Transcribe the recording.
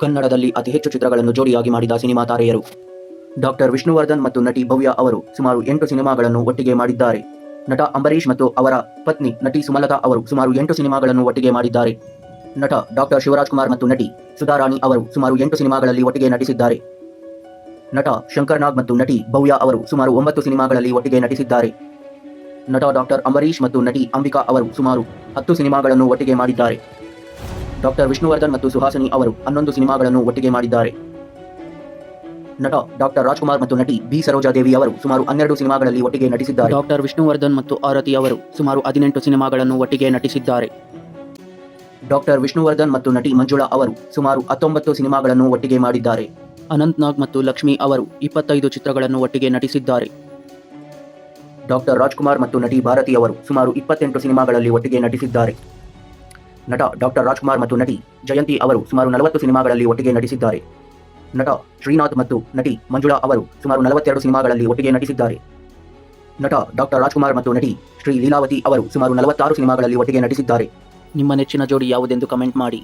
ಕನ್ನಡದಲ್ಲಿ ಅತಿ ಹೆಚ್ಚು ಚಿತ್ರಗಳನ್ನು ಜೋಡಿಯಾಗಿ ಮಾಡಿದ ಸಿನಿಮಾ ತಾರೆಯರು. ಡಾಕ್ಟರ್ ವಿಷ್ಣುವರ್ಧನ್ ಮತ್ತು ನಟಿ ಭವ್ಯ ಅವರು ಸುಮಾರು 8 ಸಿನಿಮಾಗಳನ್ನು ಒಟ್ಟಿಗೆ ಮಾಡಿದ್ದಾರೆ. ನಟ ಅಂಬರೀಶ್ ಮತ್ತು ಅವರ ಪತ್ನಿ ನಟಿ ಸುಮಲತಾ ಅವರು ಸುಮಾರು 8 ಸಿನಿಮಾಗಳನ್ನು ಒಟ್ಟಿಗೆ ಮಾಡಿದ್ದಾರೆ. ನಟ ಡಾಕ್ಟರ್ ಶಿವರಾಜ್ಕುಮಾರ್ ಮತ್ತು ನಟಿ ಸುಧಾರಾಣಿ ಅವರು ಸುಮಾರು 8 ಸಿನಿಮಾಗಳಲ್ಲಿ ಒಟ್ಟಿಗೆ ನಟಿಸಿದ್ದಾರೆ. ನಟ ಶಂಕರ್ ನಾಗ್ ಮತ್ತು ನಟಿ ಭವ್ಯ ಅವರು ಸುಮಾರು 9 ಸಿನಿಮಾಗಳಲ್ಲಿ ಒಟ್ಟಿಗೆ ನಟಿಸಿದ್ದಾರೆ. ನಟ ಡಾಕ್ಟರ್ ಅಂಬರೀಶ್ ಮತ್ತು ನಟಿ ಅಂಬಿಕಾ ಅವರು ಸುಮಾರು 10 ಸಿನಿಮಾಗಳನ್ನು ಒಟ್ಟಿಗೆ ಮಾಡಿದ್ದಾರೆ. ಡಾಕ್ಟರ್ ವಿಷ್ಣುವರ್ಧನ್ ಮತ್ತು ಸುಹಾಸಿನಿ ಅವರು 11 ಸಿನಿಮಾಗಳನ್ನು ಒಟ್ಟಿಗೆ ಮಾಡಿದ್ದಾರೆ. ನಟ ಡಾಕ್ಟರ್ ರಾಜ್ಕುಮಾರ್ ಮತ್ತು ನಟಿ ಬಿ ಸರೋಜಾದೇವಿ ಅವರು ಸುಮಾರು 12 ಸಿನಿಮಾಗಳಲ್ಲಿ ಒಟ್ಟಿಗೆ ನಟಿಸಿದ್ದಾರೆ. ಡಾಕ್ಟರ್ ವಿಷ್ಣುವರ್ಧನ್ ಮತ್ತು ಆರತಿ ಅವರು ಸುಮಾರು 18 ಸಿನಿಮಾಗಳನ್ನು ಒಟ್ಟಿಗೆ ನಟಿಸಿದ್ದಾರೆ. ಡಾಕ್ಟರ್ ವಿಷ್ಣುವರ್ಧನ್ ಮತ್ತು ನಟಿ ಮಂಜುಳಾ ಅವರು ಸುಮಾರು 19 ಸಿನಿಮಾಗಳನ್ನು ಒಟ್ಟಿಗೆ ಮಾಡಿದ್ದಾರೆ. ಅನಂತ್ ನಾಗ್ ಮತ್ತು ಲಕ್ಷ್ಮಿ ಅವರು 25 ಚಿತ್ರಗಳನ್ನು ಒಟ್ಟಿಗೆ ನಟಿಸಿದ್ದಾರೆ. ಡಾಕ್ಟರ್ ರಾಜ್ಕುಮಾರ್ ಮತ್ತು ನಟಿ ಭಾರತಿ ಅವರು ಸುಮಾರು 28 ಸಿನಿಮಾಗಳಲ್ಲಿ ಒಟ್ಟಿಗೆ ನಟಿಸಿದ್ದಾರೆ. ನಟ ಡಾಕ್ಟರ್ ರಾಜ್ಕುಮಾರ್ ಮತ್ತು ನಟಿ ಜಯಂತಿ ಅವರು ಸುಮಾರು 40 ಸಿನಿಮಾಗಳಲ್ಲಿ ಒಟ್ಟಿಗೆ ನಟಿಸಿದ್ದಾರೆ. ನಟ ಶ್ರೀನಾಥ್ ಮತ್ತು ನಟಿ ಮಂಜುಳಾ ಅವರು ಸುಮಾರು 42 ಸಿನಿಮಾಗಳಲ್ಲಿ ಒಟ್ಟಿಗೆ ನಟಿಸಿದ್ದಾರೆ. ನಟ ಡಾಕ್ಟರ್ ರಾಜ್ಕುಮಾರ್ ಮತ್ತು ನಟಿ ಶ್ರೀ ಲೀಲಾವತಿ ಅವರು ಸುಮಾರು 46 ಸಿನಿಮಾಗಳಲ್ಲಿ ಒಟ್ಟಿಗೆ ನಟಿಸಿದ್ದಾರೆ. ನಿಮ್ಮ ನೆಚ್ಚಿನ ಜೋಡಿ ಯಾವುದೆಂದು ಕಮೆಂಟ್ ಮಾಡಿ.